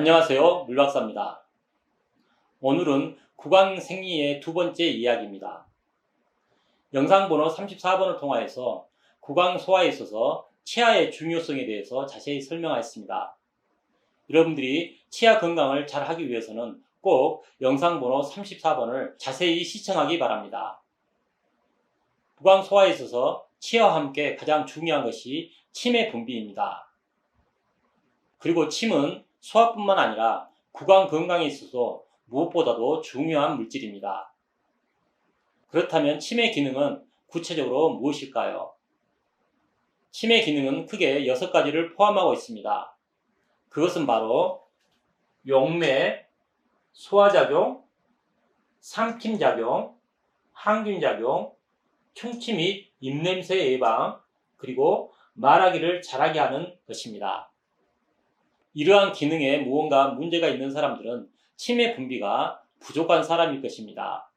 안녕하세요. 물박사입니다. 오늘은 구강생리의 두 번째 이야기입니다. 영상 번호 34번을 통하여서 구강소화에 있어서 치아의 중요성에 대해서 자세히 설명하였습니다. 여러분들이 치아 건강을 잘 하기 위해서는 꼭 영상 번호 34번을 자세히 시청하기 바랍니다. 구강소화에 있어서 치아와 함께 가장 중요한 것이 침의 분비입니다. 그리고 침은 소화뿐만 아니라 구강 건강에 있어서 무엇보다도 중요한 물질입니다. 그렇다면 침의 기능은 구체적으로 무엇일까요? 침의 기능은 크게 6가지를 포함하고 있습니다. 그것은 바로 용매, 소화작용, 삼킴작용, 항균작용, 충치 및 입냄새 예방, 그리고 말하기를 잘하게 하는 것입니다. 이러한 기능에 무언가 문제가 있는 사람들은 침의 분비가 부족한 사람일 것입니다.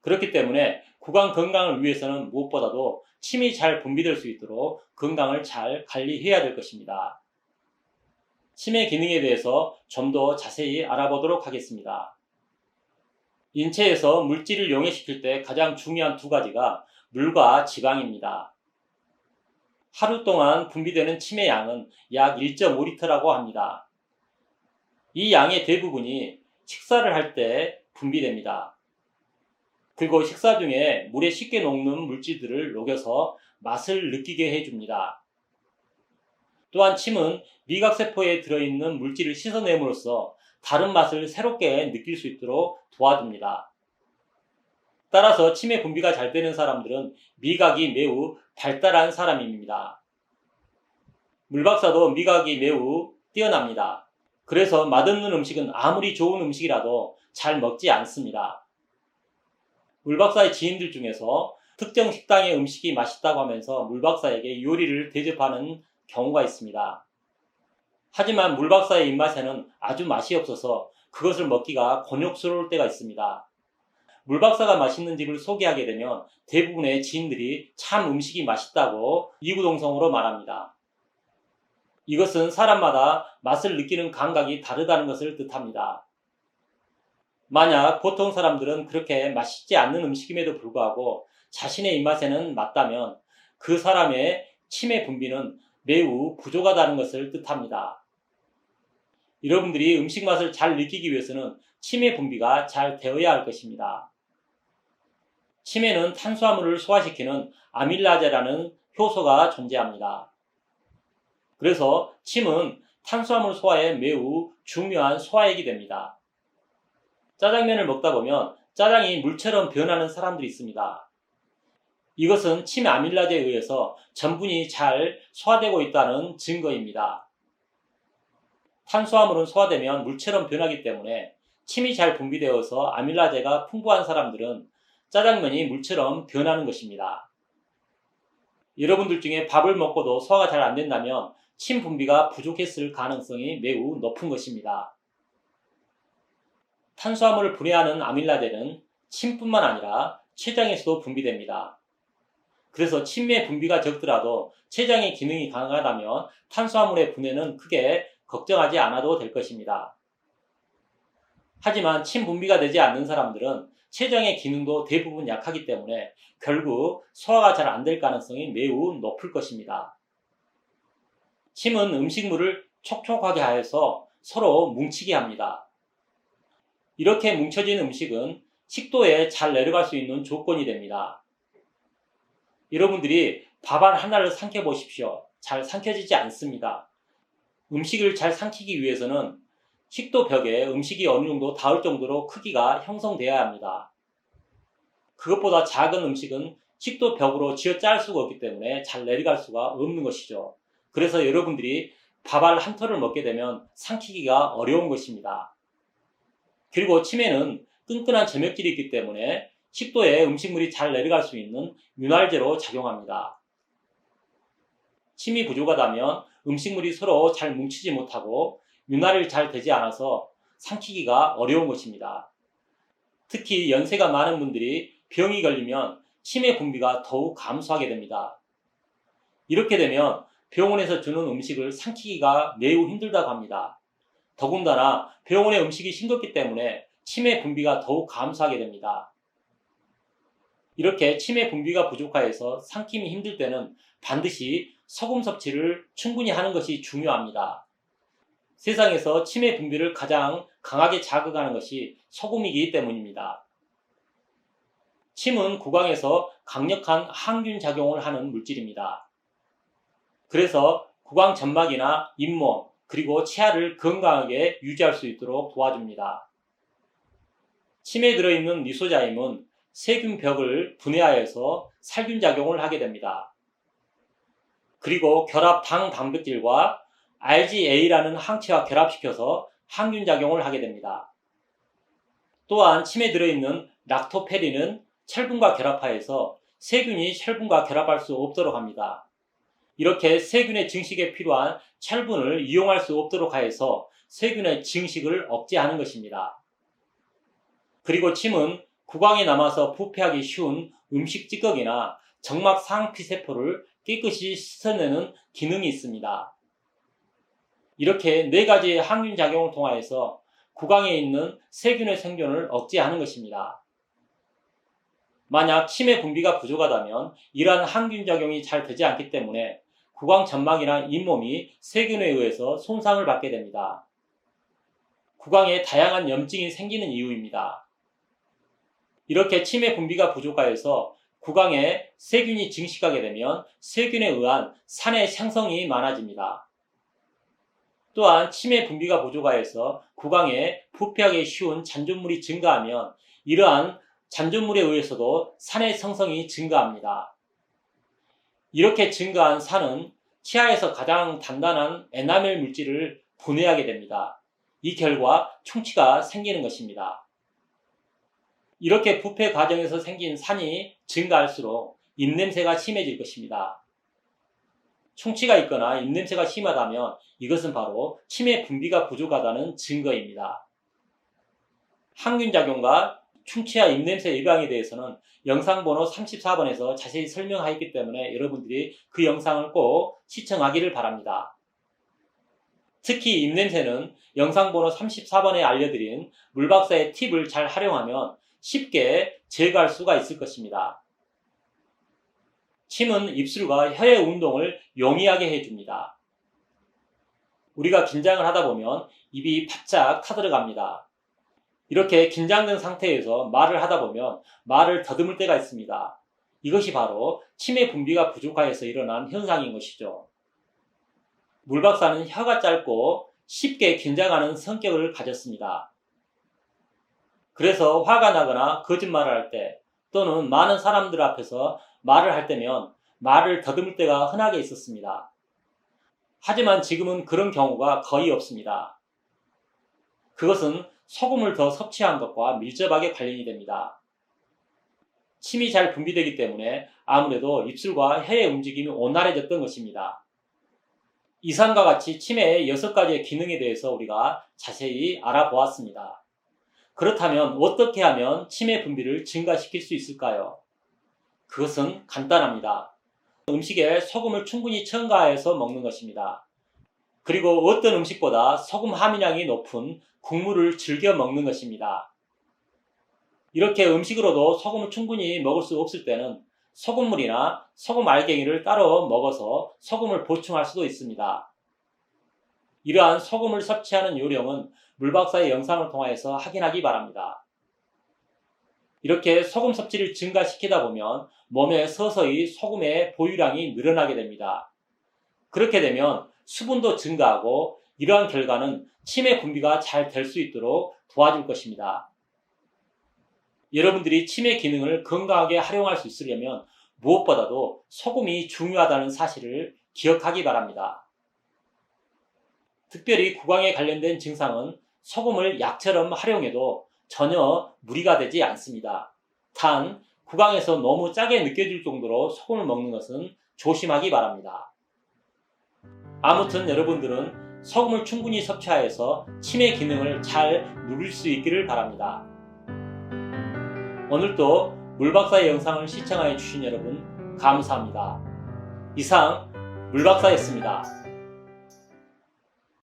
그렇기 때문에 구강 건강을 위해서는 무엇보다도 침이 잘 분비될 수 있도록 건강을 잘 관리해야 될 것입니다. 침의 기능에 대해서 좀 더 자세히 알아보도록 하겠습니다. 인체에서 물질을 용해시킬 때 가장 중요한 두 가지가 물과 지방입니다. 하루 동안 분비되는 침의 양은 약 1.5리터라고 합니다. 이 양의 대부분이 식사를 할 때 분비됩니다. 그리고 식사 중에 물에 쉽게 녹는 물질들을 녹여서 맛을 느끼게 해줍니다. 또한 침은 미각세포에 들어있는 물질을 씻어냄으로써 다른 맛을 새롭게 느낄 수 있도록 도와줍니다. 따라서 침의 분비가 잘 되는 사람들은 미각이 매우 발달한 사람입니다. 물박사도 미각이 매우 뛰어납니다. 그래서 맛없는 음식은 아무리 좋은 음식이라도 잘 먹지 않습니다. 물박사의 지인들 중에서 특정 식당의 음식이 맛있다고 하면서 물박사에게 요리를 대접하는 경우가 있습니다. 하지만 물박사의 입맛에는 아주 맛이 없어서 그것을 먹기가 곤욕스러울 때가 있습니다. 물박사가 맛있는 집을 소개하게 되면 대부분의 지인들이 참 음식이 맛있다고 이구동성으로 말합니다. 이것은 사람마다 맛을 느끼는 감각이 다르다는 것을 뜻합니다. 만약 보통 사람들은 그렇게 맛있지 않는 음식임에도 불구하고 자신의 입맛에는 맞다면 그 사람의 침의 분비는 매우 부족하다는 것을 뜻합니다. 여러분들이 음식 맛을 잘 느끼기 위해서는 침의 분비가 잘 되어야 할 것입니다. 침에는 탄수화물을 소화시키는 아밀라제라는 효소가 존재합니다. 그래서 침은 탄수화물 소화에 매우 중요한 소화액이 됩니다. 짜장면을 먹다 보면 짜장이 물처럼 변하는 사람들이 있습니다. 이것은 침 아밀라제에 의해서 전분이 잘 소화되고 있다는 증거입니다. 탄수화물은 소화되면 물처럼 변하기 때문에 침이 잘 분비되어서 아밀라제가 풍부한 사람들은 짜장면이 물처럼 변하는 것입니다. 여러분들 중에 밥을 먹고도 소화가 잘 안 된다면 침 분비가 부족했을 가능성이 매우 높은 것입니다. 탄수화물을 분해하는 아밀라제는 침뿐만 아니라 췌장에서도 분비됩니다. 그래서 침의 분비가 적더라도 췌장의 기능이 강하다면 탄수화물의 분해는 크게 걱정하지 않아도 될 것입니다. 하지만 침 분비가 되지 않는 사람들은 췌장의 기능도 대부분 약하기 때문에 결국 소화가 잘 안 될 가능성이 매우 높을 것입니다. 침은 음식물을 촉촉하게 하여서 서로 뭉치게 합니다. 이렇게 뭉쳐진 음식은 식도에 잘 내려갈 수 있는 조건이 됩니다. 여러분들이 밥알 하나를 삼켜 보십시오. 잘 삼켜지지 않습니다. 음식을 잘 삼키기 위해서는 식도 벽에 음식이 어느 정도 닿을 정도로 크기가 형성되어야 합니다. 그것보다 작은 음식은 식도 벽으로 쥐어짤 수가 없기 때문에 잘 내려갈 수가 없는 것이죠. 그래서 여러분들이 밥알 한 톨을 먹게 되면 삼키기가 어려운 것입니다. 그리고 침에는 끈끈한 점액질이 있기 때문에 식도에 음식물이 잘 내려갈 수 있는 윤활제로 작용합니다. 침이 부족하다면 음식물이 서로 잘 뭉치지 못하고 윤활이 잘 되지 않아서 삼키기가 어려운 것입니다. 특히 연세가 많은 분들이 병이 걸리면 침의 분비가 더욱 감소하게 됩니다. 이렇게 되면 병원에서 주는 음식을 삼키기가 매우 힘들다고 합니다. 더군다나 병원의 음식이 싱겁기 때문에 치매 분비가 더욱 감소하게 됩니다. 이렇게 치매 분비가 부족하여서 삼킴이 힘들 때는 반드시 소금 섭취를 충분히 하는 것이 중요합니다. 세상에서 치매 분비를 가장 강하게 자극하는 것이 소금이기 때문입니다. 침은 구강에서 강력한 항균 작용을 하는 물질입니다. 그래서 구강 점막이나 잇몸, 그리고 치아를 건강하게 유지할 수 있도록 도와줍니다. 침에 들어있는 리소자임은 세균벽을 분해하여서 살균 작용을 하게 됩니다. 그리고 결합 당 단백질과 RGA라는 항체와 결합시켜서 항균 작용을 하게 됩니다. 또한 침에 들어있는 락토페린은 철분과 결합하여서 세균이 철분과 결합할 수 없도록 합니다. 이렇게 세균의 증식에 필요한 철분을 이용할 수 없도록 하여서 세균의 증식을 억제하는 것입니다. 그리고 침은 구강에 남아서 부패하기 쉬운 음식 찌꺼기나 정막 상피세포를 깨끗이 씻어내는 기능이 있습니다. 이렇게 4가지의 항균 작용을 통하여서 구강에 있는 세균의 생존을 억제하는 것입니다. 만약 치매 분비가 부족하다면 이러한 항균 작용이 잘 되지 않기 때문에 구강 점막이나 잇몸이 세균에 의해서 손상을 받게 됩니다. 구강에 다양한 염증이 생기는 이유입니다. 이렇게 치매 분비가 부족하여서 구강에 세균이 증식하게 되면 세균에 의한 산의 생성이 많아집니다. 또한 치매 분비가 부족하여서 구강에 부패하기 쉬운 잔존물이 증가하면 이러한 잔존물에 의해서도 산의 생성이 증가합니다. 이렇게 증가한 산은 치아에서 가장 단단한 에나멜 물질을 분해하게 됩니다. 이 결과 충치가 생기는 것입니다. 이렇게 부패 과정에서 생긴 산이 증가할수록 입냄새가 심해질 것입니다. 충치가 있거나 입냄새가 심하다면 이것은 바로 치매 분비가 부족하다는 증거입니다. 항균작용과 충치와 입냄새 예방에 대해서는 영상 번호 34번에서 자세히 설명하였기 때문에 여러분들이 그 영상을 꼭 시청하기를 바랍니다. 특히 입냄새는 영상 번호 34번에 알려드린 물박사의 팁을 잘 활용하면 쉽게 제거할 수가 있을 것입니다. 침은 입술과 혀의 운동을 용이하게 해줍니다. 우리가 긴장을 하다 보면 입이 바짝 타들어갑니다. 이렇게 긴장된 상태에서 말을 하다 보면 말을 더듬을 때가 있습니다. 이것이 바로 치매 분비가 부족하여서 일어난 현상인 것이죠. 물박사는 혀가 짧고 쉽게 긴장하는 성격을 가졌습니다. 그래서 화가 나거나 거짓말을 할 때 또는 많은 사람들 앞에서 말을 할 때면 말을 더듬을 때가 흔하게 있었습니다. 하지만 지금은 그런 경우가 거의 없습니다. 그것은 소금을 더 섭취한 것과 밀접하게 관련이 됩니다. 침이 잘 분비되기 때문에 아무래도 입술과 혀의 움직임이 원활해졌던 것입니다. 이상과 같이 치매의 6가지의 기능에 대해서 우리가 자세히 알아보았습니다. 그렇다면 어떻게 하면 치매 분비를 증가시킬 수 있을까요? 그것은 간단합니다. 음식에 소금을 충분히 첨가해서 먹는 것입니다. 그리고 어떤 음식보다 소금 함유량이 높은 국물을 즐겨 먹는 것입니다. 이렇게 음식으로도 소금을 충분히 먹을 수 없을 때는 소금물이나 소금 알갱이를 따로 먹어서 소금을 보충할 수도 있습니다. 이러한 소금을 섭취하는 요령은 물박사의 영상을 통해서 확인하기 바랍니다. 이렇게 소금 섭취를 증가시키다 보면 몸에 서서히 소금의 보유량이 늘어나게 됩니다. 그렇게 되면 수분도 증가하고 이러한 결과는 치매 분비가 잘 될 수 있도록 도와줄 것입니다. 여러분들이 치매 기능을 건강하게 활용할 수 있으려면 무엇보다도 소금이 중요하다는 사실을 기억하기 바랍니다. 특별히 구강에 관련된 증상은 소금을 약처럼 활용해도 전혀 무리가 되지 않습니다. 단, 구강에서 너무 짜게 느껴질 정도로 소금을 먹는 것은 조심하기 바랍니다. 아무튼 여러분들은 소금을 충분히 섭취하여서 치매 기능을 잘 누릴 수 있기를 바랍니다. 오늘도 물박사의 영상을 시청해 주신 여러분 감사합니다. 이상 물박사였습니다.